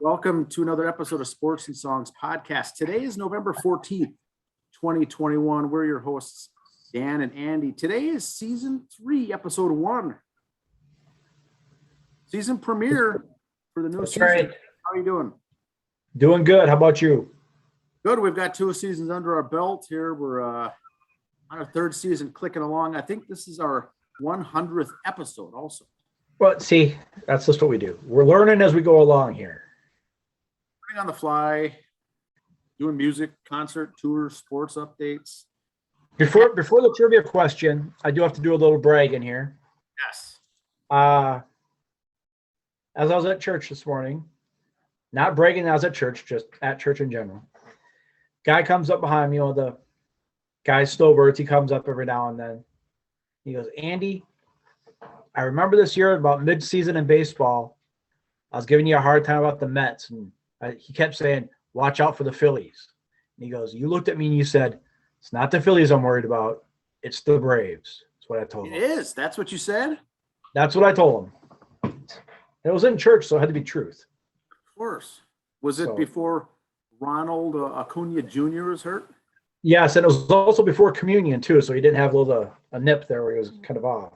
Welcome to another episode of Sports and Songs Podcast. Today is November 14th, 2021. We're your hosts, Dan and Andy. Today is Season 3, Episode 1. Season premiere for the new season. Right. How are you doing? Doing good. How about you? Good. We've got 2 seasons under our belt here. We're on our 3rd season clicking along. I think this is our 100th episode also. Well, see, that's just what we do. We're learning as we go along here. Learning on the fly, doing music, concert, tours, sports updates. Before the trivia question, I do have to do a little bragging here. Yes. As I was at church this morning, not bragging I was at church, just at church in general. Guy comes up behind me, the guy snowbirds, he comes up every now and then. He goes, Andy, I remember this year about mid-season in baseball, I was giving you a hard time about the Mets, and he kept saying, watch out for the Phillies. And he goes, you looked at me and you said, it's not the Phillies I'm worried about, it's the Braves. That's what I told him. It is. That's what you said? That's what I told him. It was in church, so it had to be truth. Of course. Was it before Ronald Acuna Jr. was hurt? Yes, and it was also before communion, too, so he didn't have a nip there where he was kind of off.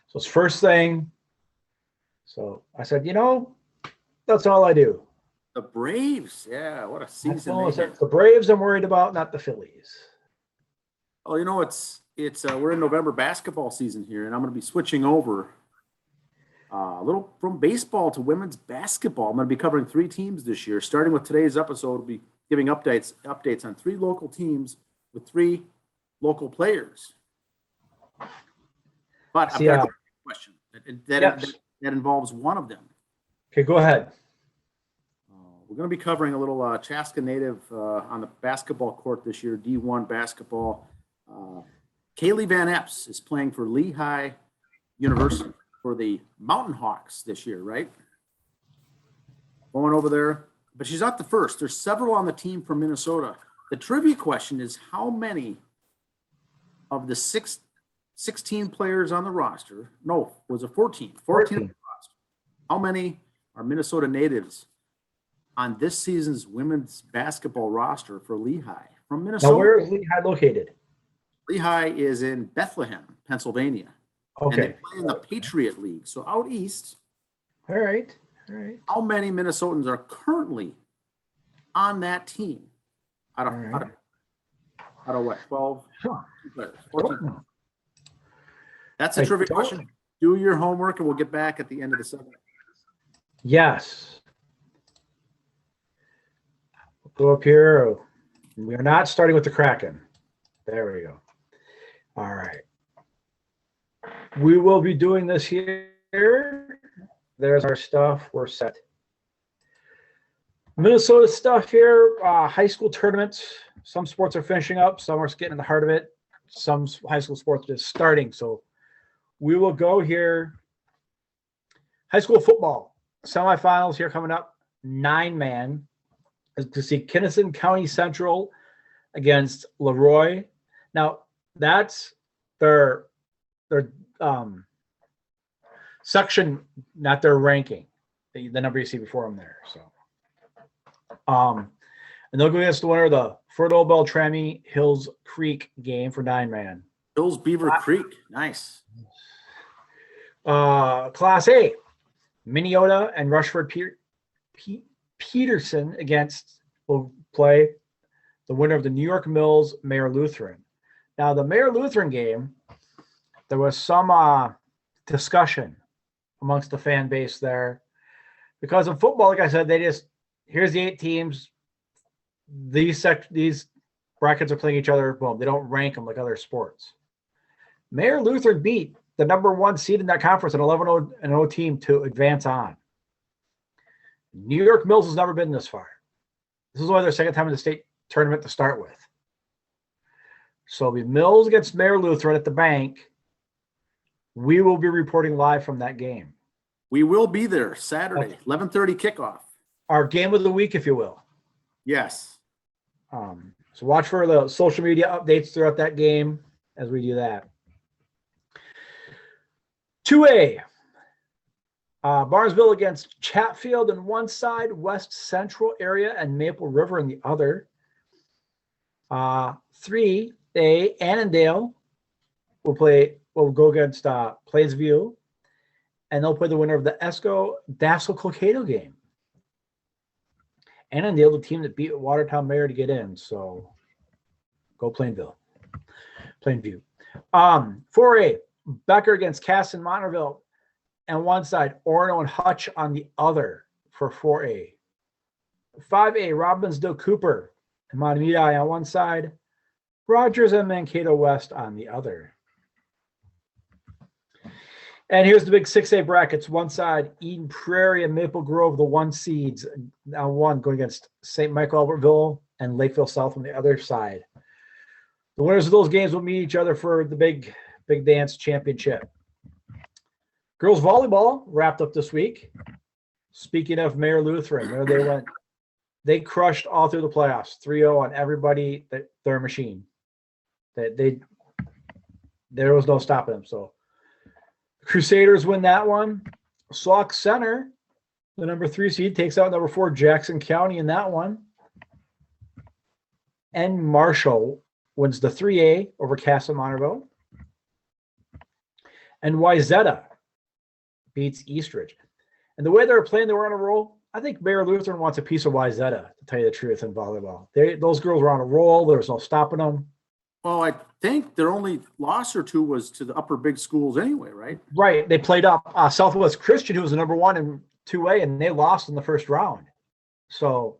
So it's first thing. So I said, that's all I do. The Braves. Yeah, what a season. It's the Braves I'm worried about, not the Phillies. Oh, it's we're in November basketball season here, and I'm going to be switching over a little from baseball to women's basketball. I'm going to be covering 3 teams this year. Starting with today's episode, we'll be giving updates on 3 local teams with 3 local players. But I've got a question that involves one of them. Okay, go ahead. We're going to be covering a little Chaska native on the basketball court this year, D1 basketball. Kaylee Van Epps is playing for Lehigh University for the Mountain Hawks this year, right? Going over there. But she's not the first. There's several on the team from Minnesota. The trivia question is how many of the 16 players on the roster, no, was it 14? 14 on the roster. How many are Minnesota natives on this season's women's basketball roster for Lehigh from Minnesota? Now, where is Lehigh located? Lehigh is in Bethlehem, Pennsylvania. Okay. And they play in the Patriot League, so out east. All right. How many Minnesotans are currently on that team? Out of what? 12 players? 14. That's a trivia question. Do your homework, and we'll get back at the end of the segment. Yes. Go up here. We are not starting with the Kraken. There we go. All right. We will be doing this here. There's our stuff. We're set. Minnesota stuff here. High school tournaments. Some sports are finishing up. Some are getting in the heart of it. Some high school sports are just starting. So we will go here. High school football. Semifinals here coming up. 9-man. To see Kinnison County Central against Leroy. Now, that's their section, not their ranking. The number you see before them there. So, and they'll go against the winner of the Fertile Beltrami Hills Creek game for 9-man. Hills Beaver Creek, nice. Class A, Minneota and Rushford Peterson will play the winner of the New York Mills Mayor Lutheran. Now, the Mayor Lutheran game, there was some discussion amongst the fan base there because in football, like I said, here's the 8 teams. These brackets are playing each other. Boom, they don't rank them like other sports. Mayor Lutheran beat the number 1 seed in that conference, an 11-0 team, to advance on. New York Mills has never been this far. This is only their 2nd time in the state tournament to start with. So it'll be Mills against Mayor Lutheran at the bank. We will be reporting live from that game. We will be there Saturday, 11:30 kickoff. Our game of the week, if you will. Yes. So watch for the social media updates throughout that game as we do that. 2A. Barnesville against Chatfield on one side, West Central area, and Maple River in the other. 3A, Annandale will go against Plaisview, and they'll play the winner of the Dassel-Colcado game. Annandale, the team that beat Watertown Mayor to get in, so go Plainview. 4A, Becker against Cass and Monterville on one side, Orono and Hutch on the other for 4A. 5A, Robbinsdale Cooper and Montemita on one side, Rogers and Mankato West on the other. And here's the big 6A brackets. One side, Eden Prairie and Maple Grove, the 1 seeds. Now one going against St. Michael Albertville and Lakeville South on the other side. The winners of those games will meet each other for the big dance championship. Girls volleyball wrapped up this week. Speaking of Mayor Lutheran, there they crushed all through the playoffs, 3-0 on everybody, their machine. There was no stopping them. So Crusaders win that one. Sauk Center, the number 3 seed, takes out number 4 Jackson County in that one. And Marshall wins the 3A over Casa Monterville. And Wyzetta beats Eastridge. And the way they were playing, they were on a roll. I think Mayor Lutheran wants a piece of Wyzetta, to tell you the truth, in volleyball. Those girls were on a roll. There was no stopping them. Well, I think their only loss or two was to the upper big schools anyway, right? Right. They played up Southwest Christian, who was the number 1 in 2A, and they lost in the first round. So,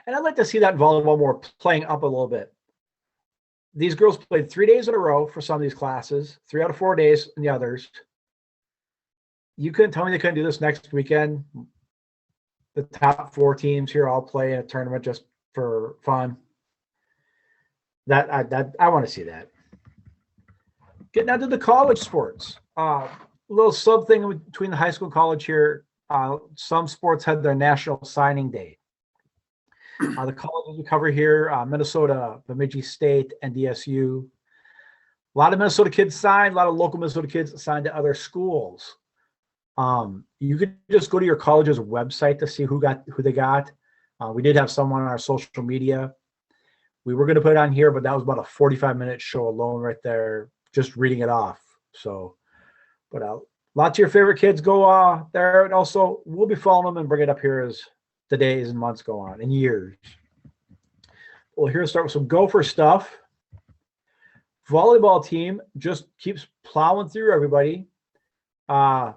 and I'd like to see that in volleyball more, playing up a little bit. These girls played 3 days in a row for some of these classes, 3 out of 4 days in the others. You couldn't tell me they couldn't do this next weekend. The top 4 teams here all play in a tournament just for fun. I want to see that. Getting out to the college sports. A little sub thing between the high school and college here. Some sports had their national signing day. The colleges we cover here, Minnesota, Bemidji State, and DSU. A lot of Minnesota kids signed, a lot of local Minnesota kids signed to other schools. You could just go to your college's website to see who they got. We did have someone on our social media. We were going to put it on here, but that was about a 45-minute show alone right there, just reading it off. So, but lots of your favorite kids go there, and also we'll be following them and bring it up here as the days and months go on, and years. Well, here to start with some Gopher stuff. Volleyball team just keeps plowing through everybody. A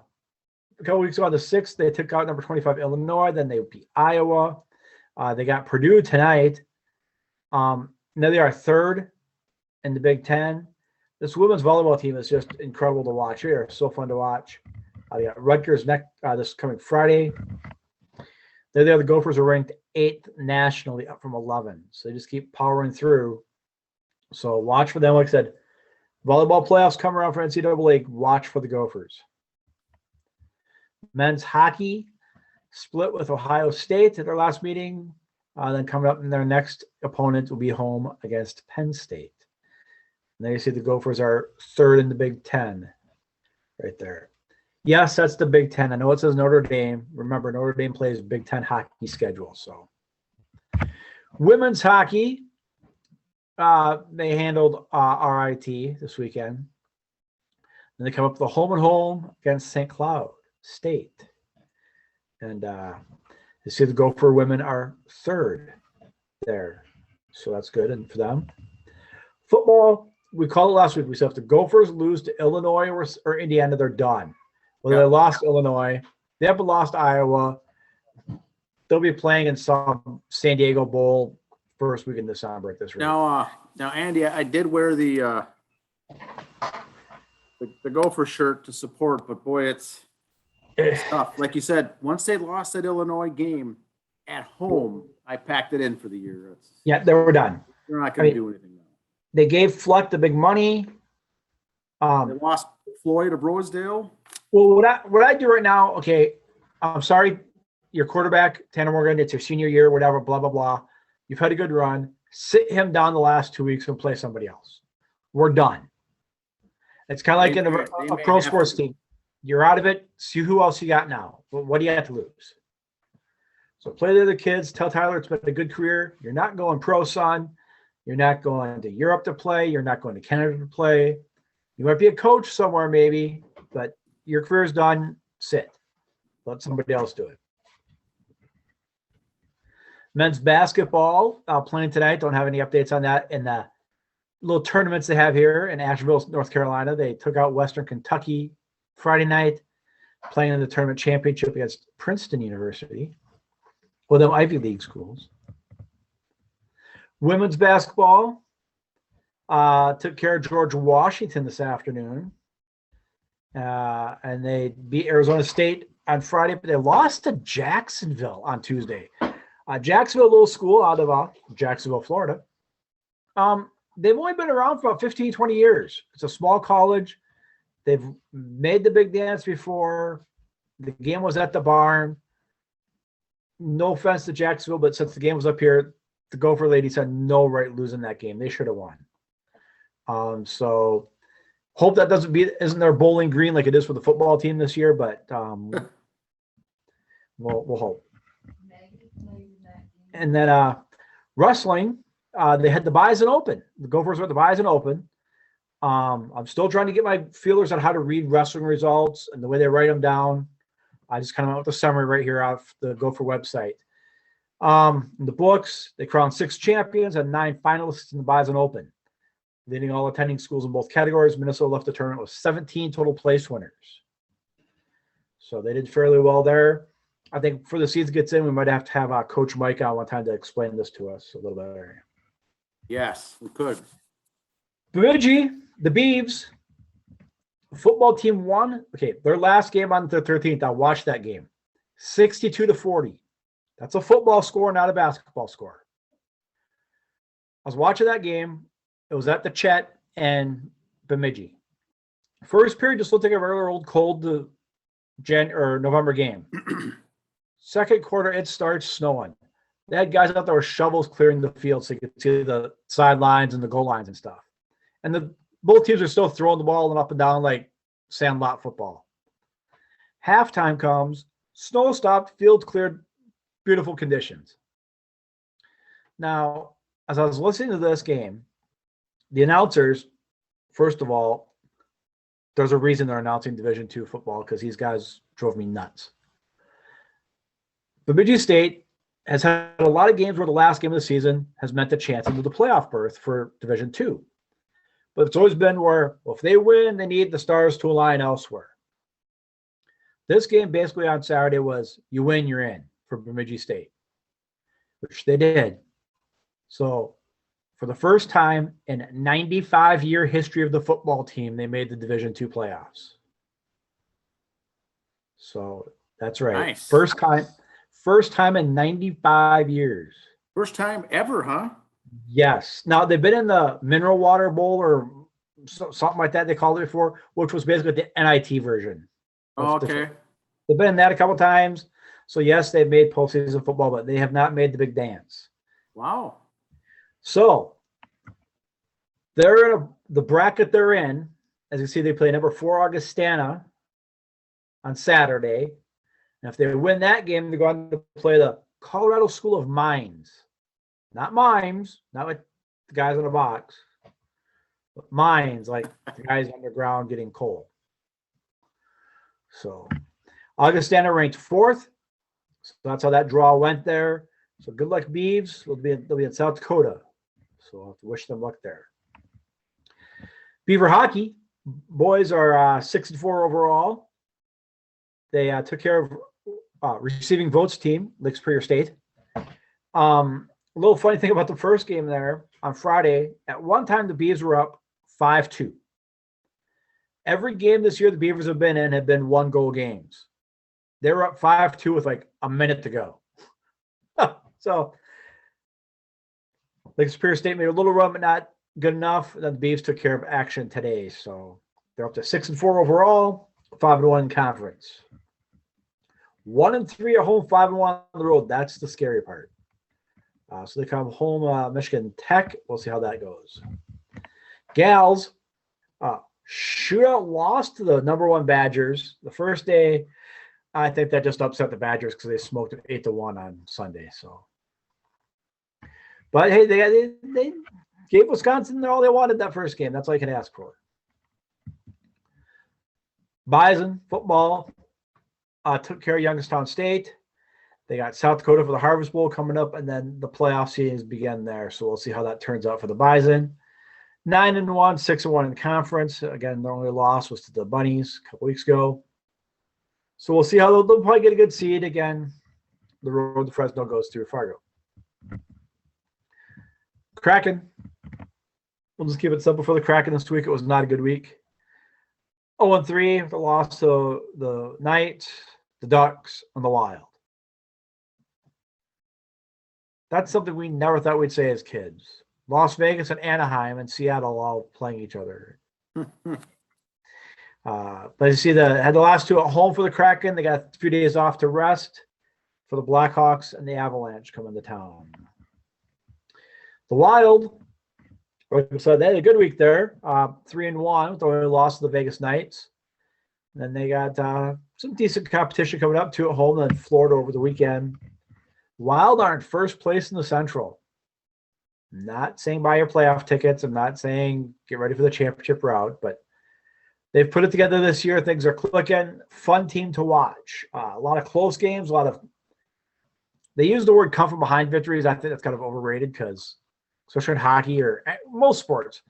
couple weeks ago on the 6th, they took out number 25 Illinois. Then they beat Iowa. They got Purdue tonight. Now they are 3rd in the Big Ten. This women's volleyball team is just incredible to watch. They are so fun to watch. They got Rutgers this coming Friday. The Gophers are ranked 8th nationally, up from 11. So they just keep powering through. So watch for them. Like I said, volleyball playoffs come around for NCAA. Watch for the Gophers. Men's hockey split with Ohio State at their last meeting. Then coming up in their next opponent will be home against Penn State. And there you see the Gophers are 3rd in the Big Ten right there. Yes, that's the Big Ten. I know it says Notre Dame. Remember, Notre Dame plays Big Ten hockey schedule. So women's hockey, they handled RIT this weekend. Then they come up with a home and home against St. Cloud State. And you see the Gopher women are 3rd there. So that's good and for them. Football, we called it last week. We said if the Gophers lose to Illinois or Indiana, they're done. Well, they lost Illinois. They haven't lost Iowa. They'll be playing in some San Diego Bowl first week in December at this rate. Now, Andy, I did wear the Gopher shirt to support, but boy, it's tough. Like you said, once they lost that Illinois game at home, I packed it in for the year. They were done. They're not going to do anything now. They gave Fluck the big money. They lost Floyd of Rosedale. Well, what I do right now, okay, I'm sorry, your quarterback, Tanner Morgan, it's your senior year, whatever, blah, blah, blah. You've had a good run. Sit him down the last 2 weeks and play somebody else. We're done. It's kind of like in a pro sports team. You're out of it. See who else you got now. What do you have to lose? So play the other kids. Tell Tyler it's been a good career. You're not going pro, son. You're not going to Europe to play. You're not going to Canada to play. You might be a coach somewhere maybe, but your career's done. Sit. Let somebody else do it. Men's basketball playing tonight. Don't have any updates on that. In the little tournaments they have here in Asheville, North Carolina, they took out Western Kentucky Friday night, playing in the tournament championship against Princeton University, one of them Ivy League schools. Women's basketball took care of George Washington this afternoon, and they beat Arizona State on Friday, but they lost to Jacksonville on Tuesday. Jacksonville, a little school out of Jacksonville, Florida. They've only been around for about 15, 20 years. It's a small college. They've made the big dance before. The game was at the barn. No offense to Jacksonville, but since the game was up here, the Gopher ladies had no right losing that game. They should have won. So hope that isn't their Bowling Green like it is for the football team this year, but we'll hope. And then wrestling, they had the Bison Open. The Gophers were at the Bison Open. I'm still trying to get my feelers on how to read wrestling results and the way they write them down. I just kind of went with the summary right here off the Gopher website. In the books, they crowned 6 champions and 9 finalists in the Bison Open, leading all attending schools in both categories. Minnesota left the tournament with 17 total place winners. So they did fairly well there. I think before the season gets in, we might have to have Coach Mike on one time to explain this to us a little better. Yes, we could. Bemidji, the Beavs, football team won. Okay, their last game on the 13th, I watched that game. 62-40. That's a football score, not a basketball score. I was watching that game. It was at the Chet and Bemidji. First period just looked like a regular old cold November game. Second quarter, it starts snowing. They had guys out there with shovels clearing the field so you could see the sidelines and the goal lines and stuff. And both teams are still throwing the ball and up and down like sandlot football. Halftime comes, snow stopped, field cleared, beautiful conditions. Now, as I was listening to this game, the announcers, first of all, there's a reason they're announcing Division II football because these guys drove me nuts. Bemidji State has had a lot of games where the last game of the season has meant the chance into the playoff berth for Division II. But it's always been where, well, if they win, they need the stars to align elsewhere. This game basically on Saturday was you win, you're in for Bemidji State, which they did. So for the first time in 95-year history of the football team, they made the Division II playoffs. So that's right. Nice. First time in 95 years. First time ever, huh? Yes. Now, they've been in the Mineral Water Bowl or something like that they called it before, which was basically the NIT version. Oh, okay. They've been in that a couple times. So, yes, they've made postseason football, but they have not made the big dance. Wow. So, they're in the bracket they're in. As you see, they play number 4 Augustana on Saturday. And if they win that game, they're going to play the Colorado School of Mines. Not mimes, not like the guys in a box, but mines, like the guys underground getting coal. So Augustana ranked 4th. So that's how that draw went there. So good luck, Beavs. They'll be in South Dakota. So I'll have to wish them luck there. Beaver hockey, boys are 6-4 overall. They took care of receiving votes team, Lake Superior State. A little funny thing about the first game there on Friday, at one time the Beavs were up 5-2. Every game this year the Beavers have been in have been 1-goal games. They were up 5-2 with like a minute to go. So Lake Superior State made a little run, but not good enough. Then the Beavs took care of action today. So they're up to 6-4 overall, 5-1 in conference. 1-3 at home, 5-1 on the road. That's the scary part. So they come home, Michigan Tech. We'll see how that goes. Gals, Shootout loss to the number 1 Badgers. The first day, I think that just upset the Badgers because they smoked it 8-1 on Sunday. So, but hey, they gave Wisconsin all they wanted that first game. That's all you can ask for. Bison football took care of Youngstown State. They got South Dakota for the Harvest Bowl coming up, and then the playoff seasons begin there. So we'll see how that turns out for the Bison. 9-1, 6-1 in the conference. Again, their only loss was to the Bunnies a couple weeks ago. So we'll see how they'll probably get a good seed again. The road to Fresno goes through Fargo. Kraken. We'll just keep it simple for the Kraken this week. It was not a good week. 0-3, the loss to the Knights, the Ducks, and the Wild. That's something we never thought we'd say as kids. Las Vegas and Anaheim and Seattle all playing each other. But you see, had the last 2 at home for the Kraken. They got a few days off to rest for the Blackhawks and the Avalanche coming to town. The Wild, like I said, they had a good week there. 3-1 with the only loss to the Vegas Knights. And then they got some decent competition coming up, 2 at home, and then Florida over the weekend. Wild are in first place in the Central. I'm not saying buy your playoff tickets. I'm not saying get ready for the championship route, but they've put it together this year. Things are clicking. Fun team to watch. A lot of close games. They use the word come from behind victories. I think that's kind of overrated because, especially in hockey or most sports,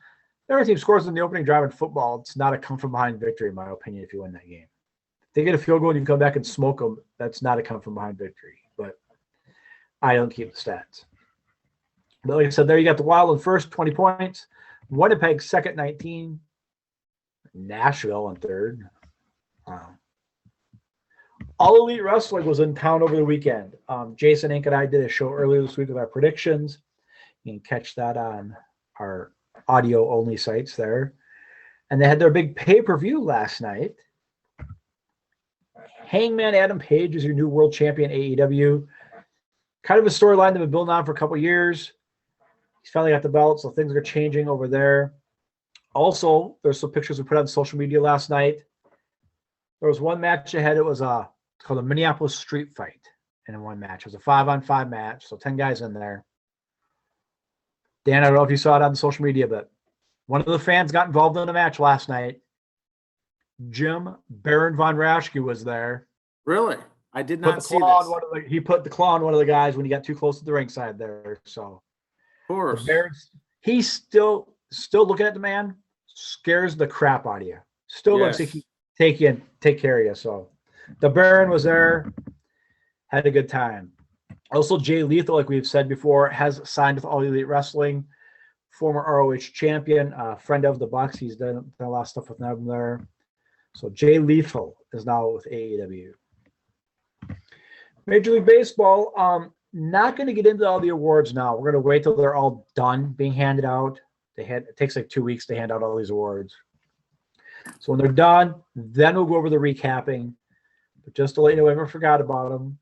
every team scores in the opening drive in football. It's not a come from behind victory, in my opinion, if you win that game. If they get a field goal and you come back and smoke them, that's not a come from behind victory. But I don't keep the stats. But like I said, there you got the Wild in first, 20 points. Winnipeg second, 19. Nashville in third. Wow. All Elite Wrestling was in town over the weekend. Jason Inc. and I did a show earlier this week with our predictions. You can catch that on our audio-only sites there. And they had their big pay-per-view last night. Hangman Adam Page is your new world champion, AEW. Kind of a storyline they've been building on for a couple of years. He's finally got the belt, so things are changing over there. Also, there's some pictures we put on social media last night. There was one match ahead. It was called a Minneapolis Street Fight. And in one match, it was a 5-on-5 match, so 10 guys in there. Dan, I don't know if you saw it on social media, but one of the fans got involved in a match last night. Jim Baron Von Raschke was there. Really? I did not see this. He put the claw on one of the guys when he got too close to the ringside there. So, of course, he's still looking at the man, scares the crap out of you. Still looks like he take care of you. So, the Baron was there, had a good time. Also, Jay Lethal, like we've said before, has signed with All Elite Wrestling. Former ROH champion, friend of the Bucks. He's done a lot of stuff with them there. So Jay Lethal is now with AEW. Major League Baseball, not going to get into all the awards now. We're going to wait till they're all done being handed out. It takes like 2 weeks to hand out all these awards. So when they're done, then we'll go over the recapping. But just to let you know, I never forgot about them.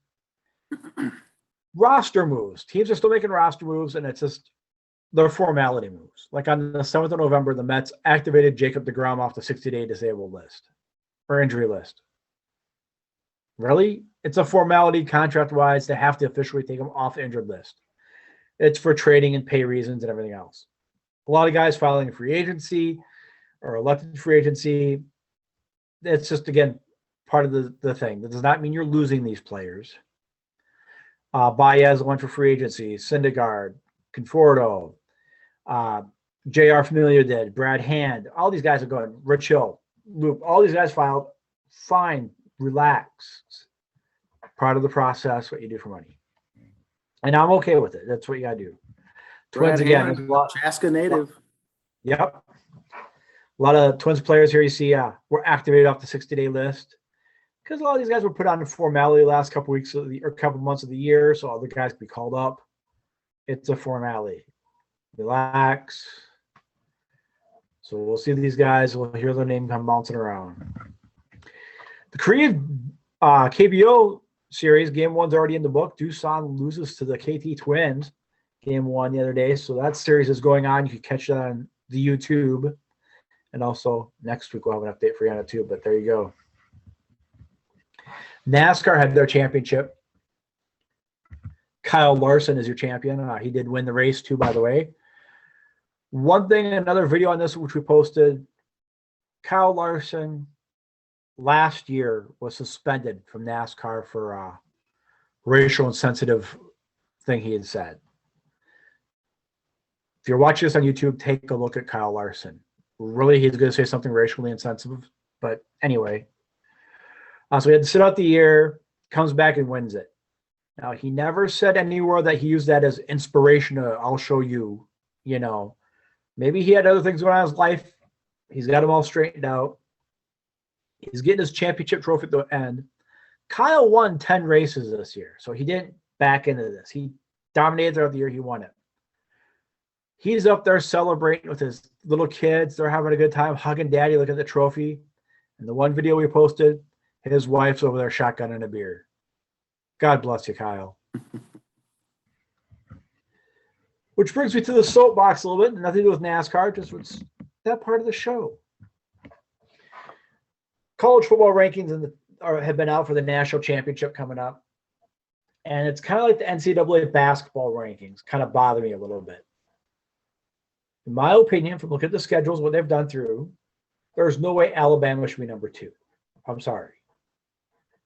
Roster moves. Teams are still making roster moves, and it's just they're formality moves. Like on the 7th of November, the Mets activated Jacob deGrom off the 60-day disabled list or injury list. Really? It's a formality contract-wise. They have to officially take him off the injured list. It's for trading and pay reasons and everything else. A lot of guys filing free agency or elected free agency. It's just, again, part of the thing. That does not mean you're losing these players. Baez went for free agency. Syndergaard, Conforto, J.R. Familia did. Brad Hand. All these guys are going. Rich Hill, Luke. All these guys filed. Fine. Relax. Part of the process, what you do for money. And I'm okay with it. That's what you got to do. Twins again. Chaska native. Yep. A lot of Twins players here you see were activated off the 60-day list because a lot of these guys were put on the formality last couple weeks or couple months of the year, so other guys could be called up. It's a formality. Relax. So we'll see these guys. We'll hear their name come bouncing around. The Korean KBO series, game one's already in the book. Doosan loses to the KT Twins, game one the other day. So that series is going on. You can catch that on the YouTube. And also next week we'll have an update for you on it too, but there you go. NASCAR had their championship. Kyle Larson is your champion. He did win the race too, by the way. One thing, another video on this, which we posted, Kyle Larson last year was suspended from NASCAR for racial insensitive thing he had said. If you're watching this on YouTube, take a look at Kyle Larson. Really, he's going to say something racially insensitive. But anyway, so he had to sit out the year, comes back and wins it. Now, he never said anywhere that he used that as inspiration to, I'll show you, you know. Maybe he had other things going on in his life. He's got them all straightened out. He's getting his championship trophy at the end. Kyle won 10 races this year, so he didn't back into this. He dominated throughout the year. He won it. He's up there celebrating with his little kids. They're having a good time, hugging daddy, looking at the trophy. And the one video we posted, his wife's over there shotgunning a beer. God bless you, Kyle. Which brings me to the soapbox a little bit. Nothing to do with NASCAR, just what's that part of the show. College football rankings have been out for the national championship coming up. And it's kind of like the NCAA basketball rankings, kind of bother me a little bit. In my opinion, from looking at the schedules, what they've done through, there's no way Alabama should be number 2. I'm sorry.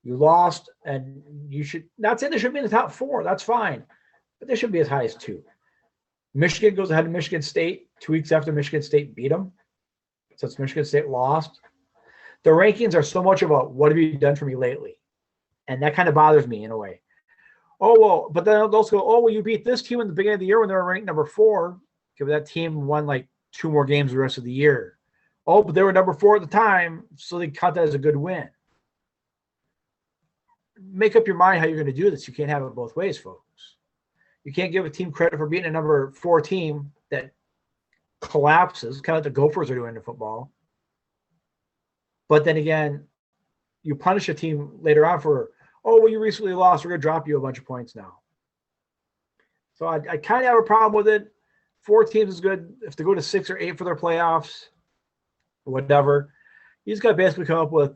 You lost, and you should not say they should be in the top 4. That's fine. But they should be as high as 2. Michigan goes ahead of Michigan State 2 weeks after Michigan State beat them. Since Michigan State lost. The rankings are so much about what have you done for me lately. And that kind of bothers me in a way. Oh, well, but then they'll also go, oh, well, you beat this team in the beginning of the year when they were ranked number 4. Okay, but that team won like 2 more games the rest of the year. Oh, but they were number 4 at the time, so they count that as a good win. Make up your mind how you're going to do this. You can't have it both ways, folks. You can't give a team credit for beating a number 4 team that collapses, kind of like the Gophers are doing in football. But then again, you punish a team later on for, oh, well, you recently lost. We're going to drop you a bunch of points now. So I kind of have a problem with it. 4 teams is good. If they go to 6 or 8 for their playoffs, or whatever, you just got to basically come up with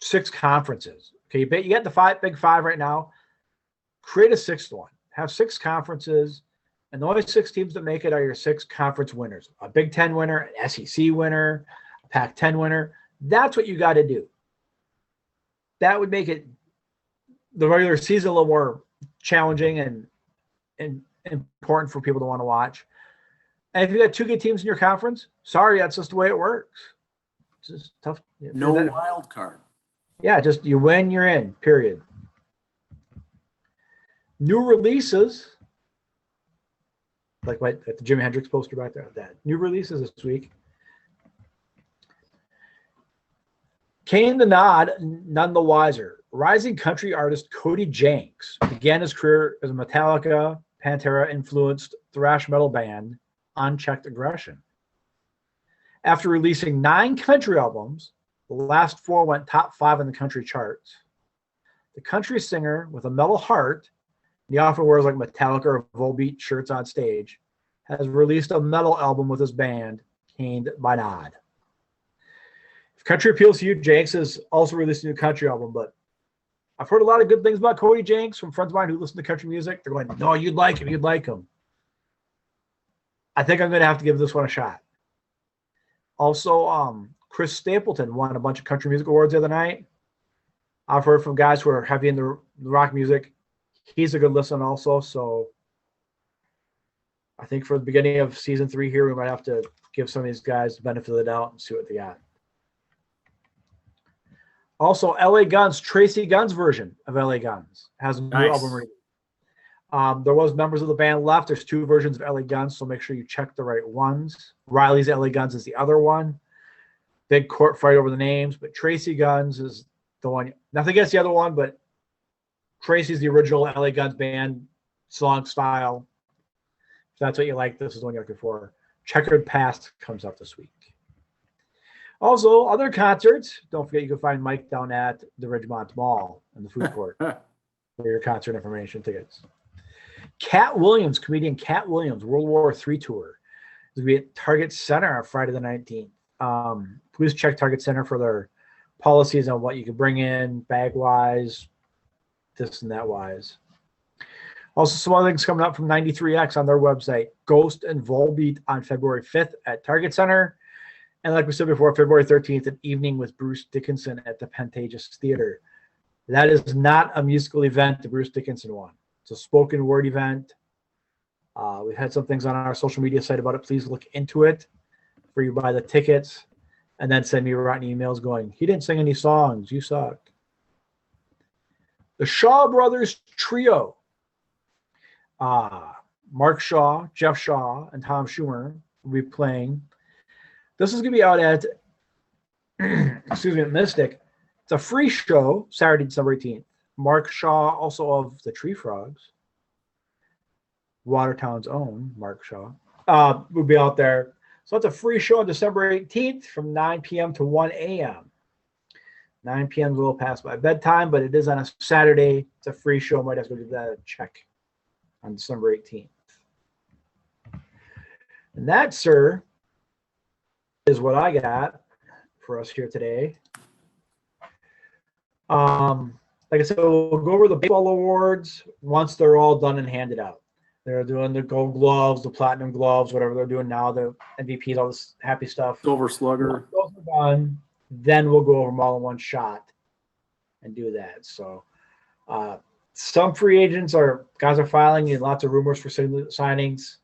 6 conferences. Okay, you got the big 5 right now. Create a 6th one. Have 6 conferences, and the only 6 teams that make it are your 6 conference winners. A Big 10 winner, an SEC winner, a Pac-10 winner. That's what you got to do. That would make it the regular season a little more challenging and important for people to want to watch. And if you got 2 good teams in your conference, sorry, that's just the way it works. It's just tough. No wild card. Yeah, just you win, you're in, period. New releases, like the Jimi Hendrix poster back there, that new releases this week. Came the nod, none the wiser. Rising country artist Cody Jenks began his career as a Metallica, Pantera-influenced thrash metal band, Unchecked Aggression. After releasing 9 country albums, the last 4 went top 5 in the country charts. The country singer with a metal heart, he often wears like Metallica or Volbeat shirts on stage, has released a metal album with his band, Caned by Nod. If country appeals to you, Jenks has also released a new country album, but I've heard a lot of good things about Cody Jenks from friends of mine who listen to country music. They're going, no, you'd like him. I think I'm going to have to give this one a shot. Also, Chris Stapleton won a bunch of country music awards the other night. I've heard from guys who are heavy in the rock music. He's a good listen also. So I think for the beginning of season 3 here, we might have to give some of these guys the benefit of the doubt and see what they got. Also, LA Guns, Tracy Gunn's version of LA Guns has a new album release. There was members of the band left. There's 2 versions of LA Guns, so make sure you check the right ones. Riley's LA Guns is the other one. Big court fight over the names, but Tracy Guns is the one. Nothing against the other one, but Tracy's the original LA Guns band, song style. If that's what you like, this is the one you're looking for. Checkered Past comes up this week. Also, other concerts. Don't forget you can find Mike down at the Ridgemont Mall in the food court for your concert information tickets. Comedian Cat Williams, World War III tour is going to be at Target Center on Friday the 19th. Please check Target Center for their policies on what you can bring in, bag-wise, this and that-wise. Also, some other things coming up from 93X on their website. Ghost and Volbeat on February 5th at Target Center. And like we said before, February 13th, an evening with Bruce Dickinson at the Pantages Theater. That is not a musical event, the Bruce Dickinson one. It's a spoken word event. We've had some things on our social media site about it. Please look into it before you buy the tickets. And then send me rotten emails going, he didn't sing any songs. You suck. The Shaw Brothers Trio. Mark Shaw, Jeff Shaw, and Tom Schumer will be playing. This is going to be out at, at Mystic. It's a free show, Saturday, December 18th. Mark Shaw, also of the Tree Frogs, Watertown's own Mark Shaw, will be out there. So it's a free show on December 18th from 9 p.m. to 1 a.m. 9 p.m. is a little past my bedtime, but it is on a Saturday. It's a free show. Might have to give that a check on December 18th. And that, sir, is what I got for us here today. Like I said, we'll go over the baseball awards once they're all done and handed out. They're doing the gold gloves, the platinum gloves, whatever they're doing now, the MVPs, all this happy stuff. Silver Slugger. Once those are done, then we'll go over them all in one shot and do that. So some free agents guys are filing and lots of rumors for signings.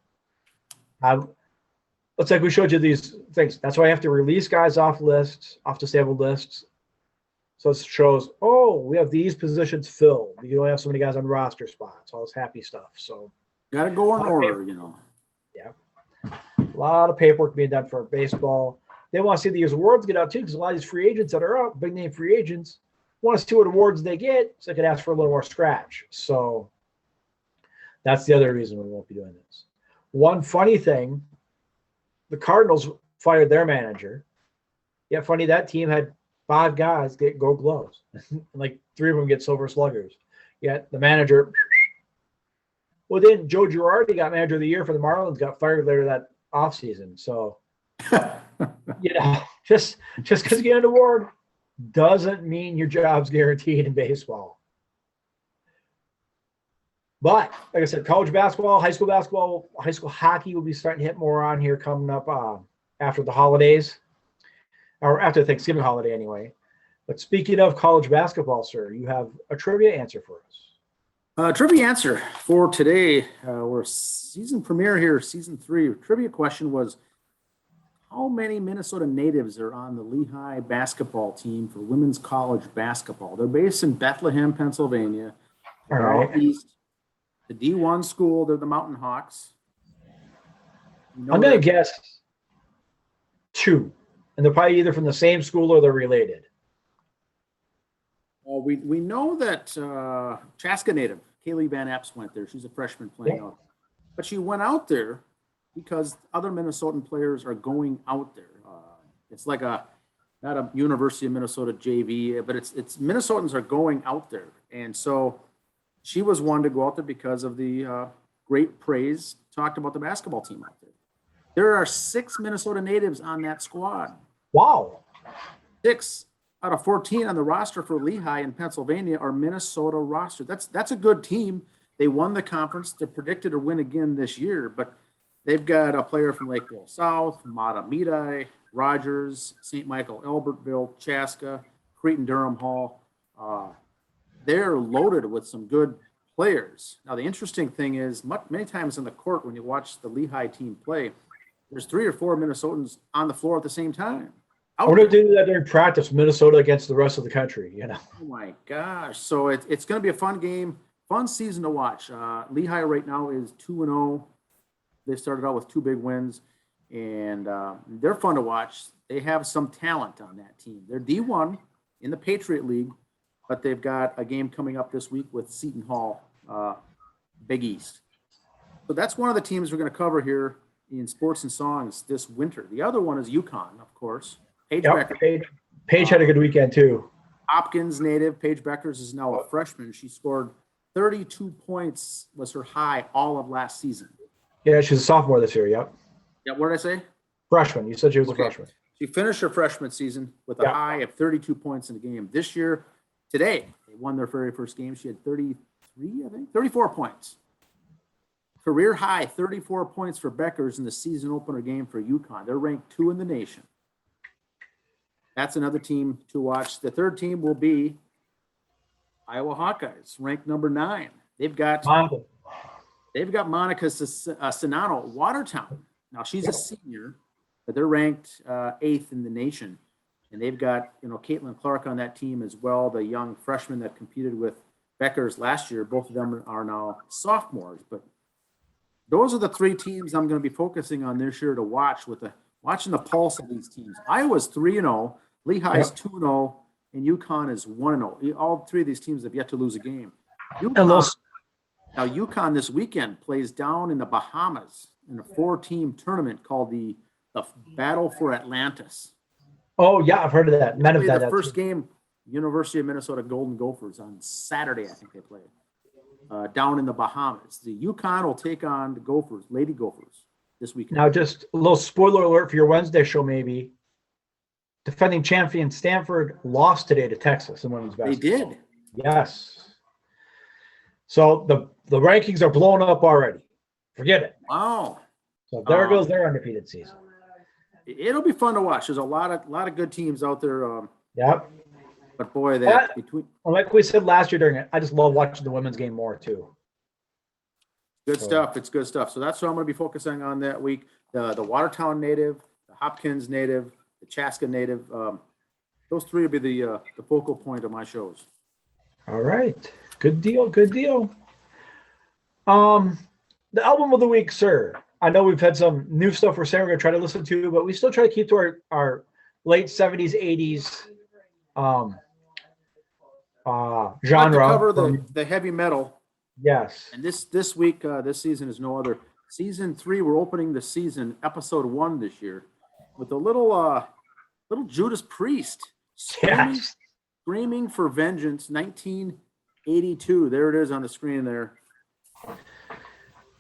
Looks like we showed you these things. That's why I have to release guys off lists, off disabled lists. So it shows, we have these positions filled. You don't have so many guys on roster spots, all this happy stuff. So got to go in order, Yeah. A lot of paperwork being done for baseball. They want to see these awards get out too, because a lot of these free agents that are out, big name free agents, want to see what awards they get so they could ask for a little more scratch. So that's the other reason we won't be doing this. One funny thing, the Cardinals fired their manager. Yeah, funny, that team had 5 guys get gold gloves. Like 3 of them get silver sluggers. Yet the manager, well, then Joe Girardi got manager of the year for the Marlins, got fired later that offseason. So, just because you get an award doesn't mean your job's guaranteed in baseball. But like I said, college basketball, high school hockey will be starting to hit more on here coming up after the holidays, or after the Thanksgiving holiday anyway. But speaking of college basketball, sir, you have a trivia answer for us. Trivia answer for today. We're season premiere here, season 3. Trivia question was, how many Minnesota natives are on the Lehigh basketball team for women's college basketball? They're based in Bethlehem, Pennsylvania. All right. East, the D1 school, they're the Mountain Hawks. I'm going to guess 2. And they're probably either from the same school or they're related. Well, we know that Chaska native, Kaylee Van Epps, went there. She's a freshman playing out. But she went out there because other Minnesotan players are going out there. It's like not a University of Minnesota JV, but it's Minnesotans are going out there. And so she was one to go out there because of the great praise talked about the basketball team out there. There are 6 Minnesota natives on that squad. Wow. 6 out of 14 on the roster for Lehigh in Pennsylvania are Minnesota roster. That's a good team. They won the conference. They're predicted to win again this year, but they've got a player from Lakeville South, Matamidi, Rogers, St. Michael, Albertville, Chaska, Cretin-Durham Hall. They're loaded with some good players. Now, the interesting thing is, many times in the court, when you watch the Lehigh team play, there's 3 or 4 Minnesotans on the floor at the same time. I want to do that during practice, Minnesota against the rest of the country, Oh, my gosh. So it's going to be a fun game, fun season to watch. Lehigh right now is 2-0. They started out with 2 big wins, and they're fun to watch. They have some talent on that team. They're D1 in the Patriot League, but they've got a game coming up this week with Seton Hall, Big East. So that's one of the teams we're going to cover here in Sports and Songs this winter. The other one is UConn, of course. Paige had a good weekend too. Hopkins native, Paige Beckers is now a freshman. She scored 32 points, was her high all of last season. Yeah, she's a sophomore this year, yep. Yeah, what did I say? Freshman. You said she was a freshman. She finished her freshman season with a Yeah. high of 32 points in the game. This year, today, they won their very first game. She had 33, I think, 34 points. Career high 34 points for Beckers in the season opener game for UConn. They're ranked 2 in the nation. That's another team to watch. The third team will be Iowa Hawkeyes, ranked number 9. They've got Monica Sinano, Watertown. Now she's a senior, but they're ranked 8th in the nation. And they've got, Caitlin Clark on that team as well, the young freshman that competed with Beckers last year. Both of them are now sophomores. But those are the 3 teams I'm going to be focusing on this year to watch watching the pulse of these teams. Iowa's 3-0, Lehigh's 2-0, and UConn is 1-0. All 3 of these teams have yet to lose a game. Now, UConn this weekend plays down in the Bahamas in a 4-team tournament called the Battle for Atlantis. Oh, yeah, I've heard of that. Men of that. The first game, University of Minnesota Golden Gophers on Saturday, I think they play. Down in the Bahamas. The UConn will take on the Gophers, Lady Gophers, this weekend. Now, just a little spoiler alert for your Wednesday show, maybe. Defending champion Stanford lost today to Texas in women's basketball. They did. Yes. So the rankings are blowing up already. Forget it. Wow. So there goes their undefeated season. It'll be fun to watch. There's a lot of good teams out there. Yep. But boy, like we said last year during it, I just love watching the women's game more too. Good stuff. It's good stuff. So that's what I'm going to be focusing on that week. The Watertown native, the Hopkins native, the Chaska native. Those 3 will be the focal point of my shows. All right. Good deal. Good deal. The album of the week, sir. I know we've had some new stuff we're saying we're going to try to listen to, but we still try to keep to our late 70s, 80s genre. To cover the heavy metal. Yes. And this week, this season is no other. Season 3, we're opening the season, episode 1 this year, with a little Judas Priest. Screaming for Vengeance, 1982. There it is on the screen there.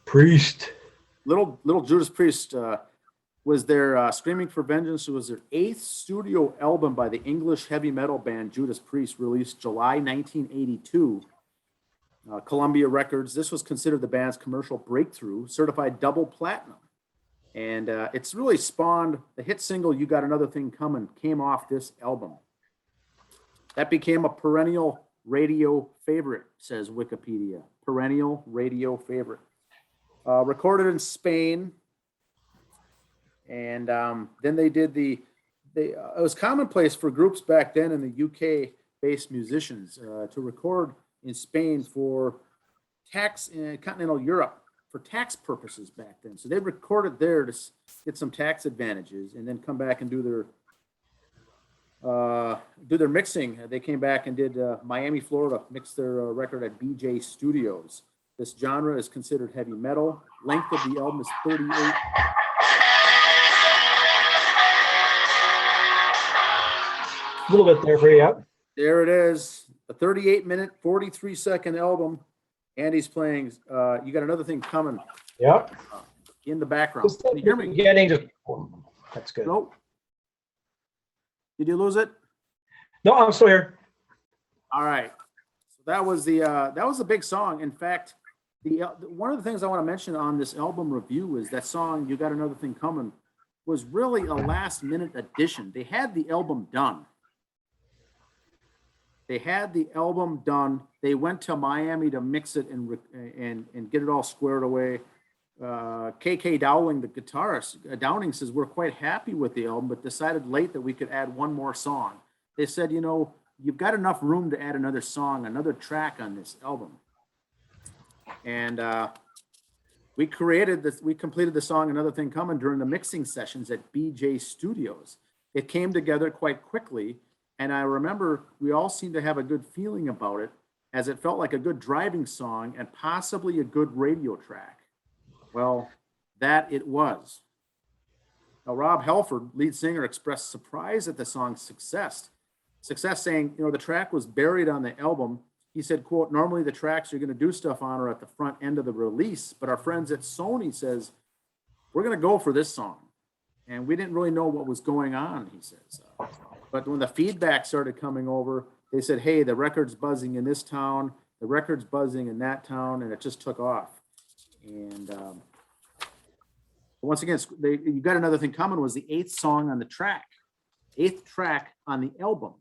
Priest. Little Judas Priest was their Screaming for Vengeance. It was their 8th studio album by the English heavy metal band Judas Priest, released July 1982. Columbia Records. This was considered the band's commercial breakthrough, certified double platinum. And it's really spawned the hit single "You Got Another Thing Coming" came off this album. That became a perennial radio favorite, says Wikipedia. Perennial radio favorite. Recorded in Spain. And then they did it was commonplace for groups back then in the UK-based musicians to record in Spain for tax in continental Europe for tax purposes back then. So they recorded there to get some tax advantages and then come back and do their mixing. They came back and did Miami, Florida, mixed their record at BJ Studios. This genre is considered heavy metal. Length of the album is 38. A little bit there for you. Yep. There it is. A 38-minute, 43-second album. Andy's playing You Got Another Thing Coming. Yep. In the background. Can you hear me? That's good. Nope. Did you lose it? No, I'm still here. All right. So that was the big song. In fact, one of the things I want to mention on this album review is that song "You Got Another Thing Coming" was really a last-minute addition. They had the album done. They went to Miami to mix it and get it all squared away. KK Dowling, the guitarist, Downing says, "We're quite happy with the album, but decided late that we could add one more song." They said, "You've got enough room to add another song, another track on this album." And we completed the song "Another Thing Coming" during the mixing sessions at BJ Studios. It came together quite quickly. And I remember we all seemed to have a good feeling about it, as it felt like a good driving song and possibly a good radio track. Well, that it was. Now, Rob Halford, lead singer, expressed surprise at the song's success. Saying, the track was buried on the album. He said, quote, "Normally the tracks you're going to do stuff on are at the front end of the release, but our friends at Sony says, we're going to go for this song." and we didn't really know what was going on, he says. But when the feedback started coming over, they said, hey, the record's buzzing in this town, the record's buzzing in that town, and it just took off. And once again, you got another thing coming was the 8th song on the track, 8th track on the album.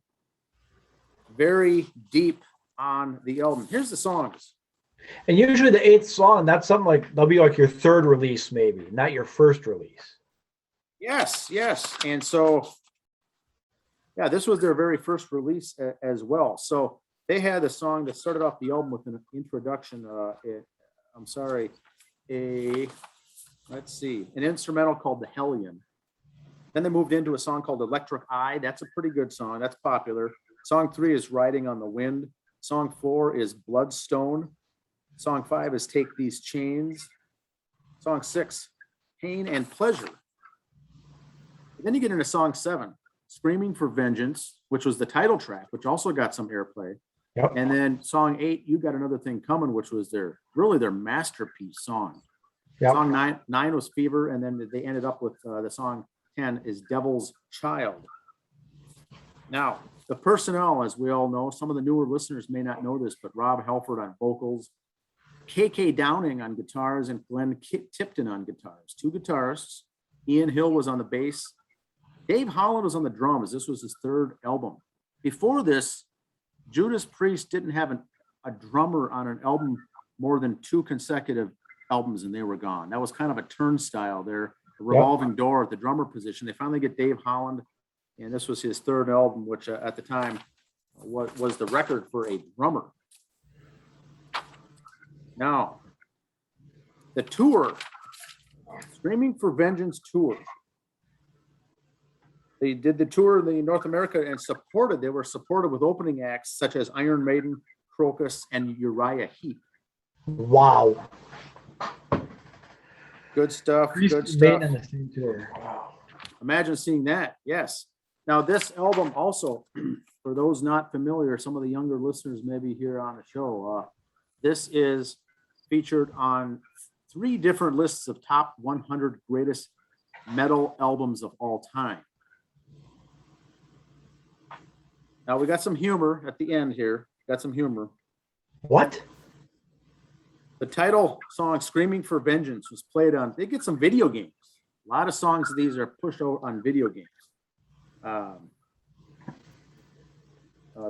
Very deep on the album. Here's the songs. And usually the 8th song, that's something like, that'll be like your 3rd release, maybe, not your 1st release. Yes. And so, yeah, this was their very first release as well. So they had a song that started off the album with an introduction. An instrumental called The Hellion. Then they moved into a song called Electric Eye. That's a pretty good song. That's popular. Song 3 is Riding on the Wind. Song 4 is Bloodstone. Song 5 is Take These Chains. Song 6, Pain and Pleasure. And then you get into song 7, Screaming for Vengeance, which was the title track, which also got some airplay. Yep. And then song 8, You Got Another Thing Coming, which was their masterpiece song. Yep. Song 9 was Fever, and then they ended up with the song 10 is Devil's Child. Now, the personnel, as we all know, some of the newer listeners may not know this, but Rob Halford on vocals, KK Downing on guitars, and Glenn Tipton on guitars. 2 guitarists. Ian Hill was on the bass. Dave Holland was on the drums. This was his 3rd album. Before this, Judas Priest didn't have a drummer on an album more than 2 consecutive albums, and they were gone. That was kind of a turnstile there, a revolving door at the drummer position. They finally get Dave Holland, and this was his 3rd album, which at the time was the record for a drummer. Now, the tour, Screaming for Vengeance tour. They did the tour in North America and they were supported with opening acts such as Iron Maiden, Crocus, and Uriah Heep. Wow. Good stuff. Good stuff. Wow. Imagine seeing that. Yes. Now, this album also, for those not familiar, some of the younger listeners maybe here on the show, this is featured on 3 different lists of top 100 greatest metal albums of all time. Now, we got some humor at the end here. Got some humor. What? The title song, Screaming for Vengeance, was played on, they get some video games. A lot of songs of these are pushed over on video games.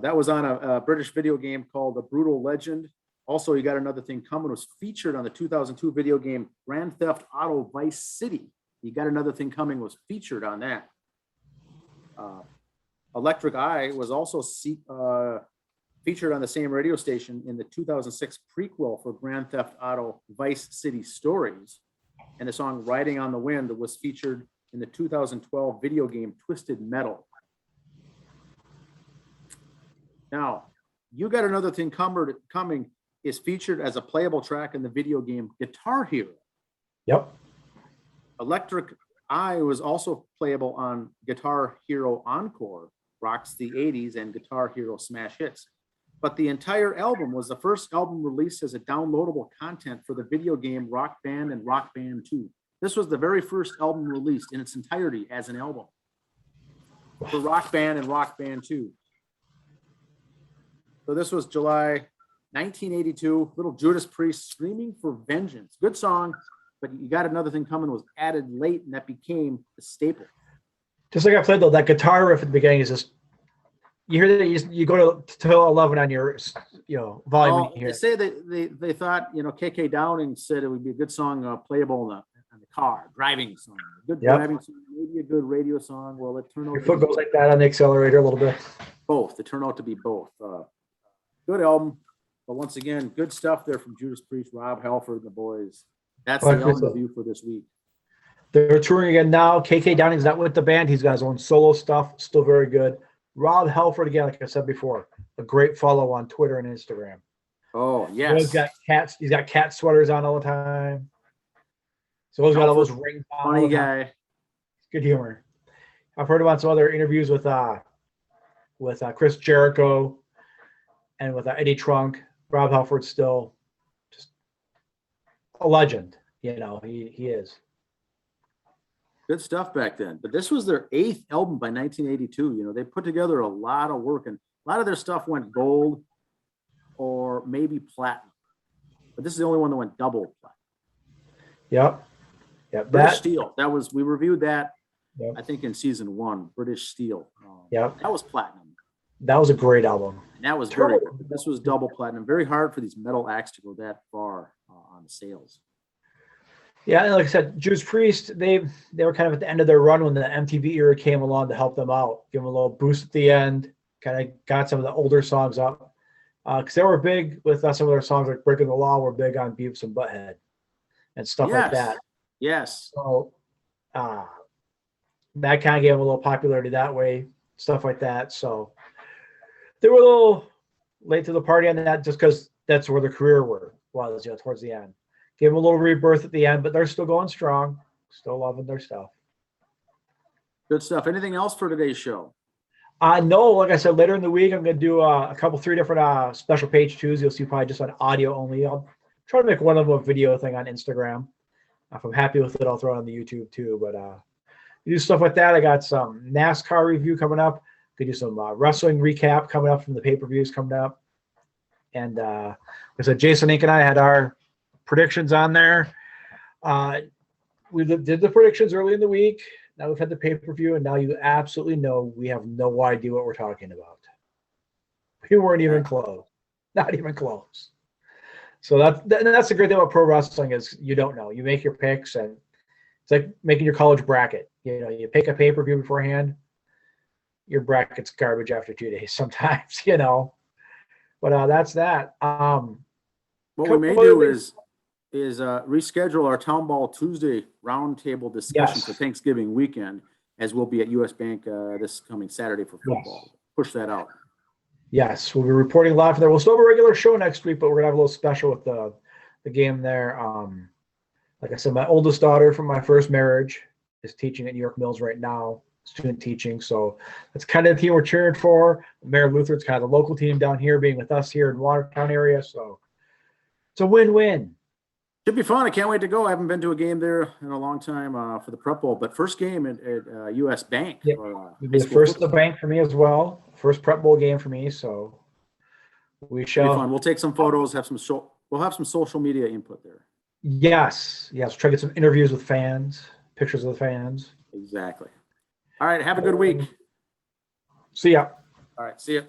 That was on a British video game called The Brutal Legend. Also, You Got Another Thing Coming was featured on the 2002 video game Grand Theft Auto Vice City. You Got Another Thing Coming was featured on that. Electric Eye was also featured on the same radio station in the 2006 prequel for Grand Theft Auto Vice City Stories. And the song Riding on the Wind was featured in the 2012 video game Twisted Metal. Now, You Got Another Thing Coming is featured as a playable track in the video game Guitar Hero. Yep. Electric Eye was also playable on Guitar Hero Encore, Rocks the 80s, and Guitar Hero Smash Hits. But the entire album was the first album released as a downloadable content for the video game Rock Band and Rock Band 2. This was the very first album released in its entirety as an album for Rock Band and Rock Band 2. So this was July 1982, little Judas Priest, Screaming for Vengeance. Good song, but You Got Another Thing Coming was added late, and that became the staple. Just like I played, though, that guitar riff at the beginning is just, you hear that, you go to 11 on your, volume. They say that they thought, KK Downing said it would be a good song playable in the car, driving song. Good driving song, maybe a good radio song. Well, it turned out your foot goes like that on the accelerator a little bit. Both. It turned out to be both. Good album. But once again, good stuff there from Judas Priest, Rob Halford, and the boys. That's the album review for this week. They're touring again now. KK Downing's not with the band. He's got his own solo stuff. Still very good. Rob Halford, again, like I said before, a great follow on Twitter and Instagram. Oh, yes. He's got cat sweaters on all the time. So he's got all those rings on. Funny guy. Good humor. I've heard about some other interviews with Chris Jericho and with Eddie Trunk. Rob Halford's still just a legend. He is. Good stuff back then. But this was their 8th album by 1982. You know, they put together a lot of work, and a lot of their stuff went gold or maybe platinum. But this is the only one that went double platinum. Yep. British Steel. We reviewed that, Yep. I think, in season 1. British Steel. Yep. That was platinum. That was a great album. And that was very good. This was double platinum. Very hard for these metal acts to go that far on the sales. Yeah, and like I said, Judas Priest, they were kind of at the end of their run when the MTV era came along to help them out, give them a little boost at the end, kind of got some of the older songs up. Because they were big with some of their songs like Breaking the Law were big on Beavis and Butthead and stuff like that. Yes. So that kind of gave them a little popularity that way, stuff like that. So they were a little late to the party on that just because that's where their career was, towards the end. Gave them a little rebirth at the end, but they're still going strong, still loving their stuff. Good stuff. Anything else for today's show? No, like I said, later in the week, I'm going to do three different special page 2s. You'll see probably just on audio only. I'll try to make one of them a video thing on Instagram. If I'm happy with it, I'll throw it on the YouTube too. But do stuff like that. I got some NASCAR review coming up. Could do some wrestling recap coming up from the pay-per-views coming up. And like I said, Jason Inc. and I had our predictions on there. We did the predictions early in the week. Now we've had the pay-per-view, and now you absolutely know we have no idea what we're talking about. We weren't even close. Not even close. So that's the great thing about pro wrestling is you don't know. You make your picks, and it's like making your college bracket. You pick a pay-per-view beforehand. Your bracket's garbage after 2 days sometimes, But that's that. What we may do is reschedule our Town Ball Tuesday roundtable discussion for Thanksgiving weekend, as we'll be at US Bank this coming Saturday for football. Yes. Push that out. Yes, we'll be reporting live from there. We'll still have a regular show next week, but we're gonna have a little special with the game there. Like I said, my oldest daughter from my first marriage is teaching at New York Mills right now, student teaching. So that's kind of the team we're cheering for. Mayor Lutheran's kind of the local team down here, being with us here in Watertown area. So it's a win-win. Should be fun. I can't wait to go. I haven't been to a game there in a long time for the Prep Bowl, but first game at US Bank. Yep. It'll be the first at the bank for me as well. First Prep Bowl game for me, so we shall. Be fun. We'll take some photos. We'll have some social media input there. Yes. Try to get some interviews with fans, pictures of the fans. Exactly. All right. Have a good week. See ya. All right. See ya.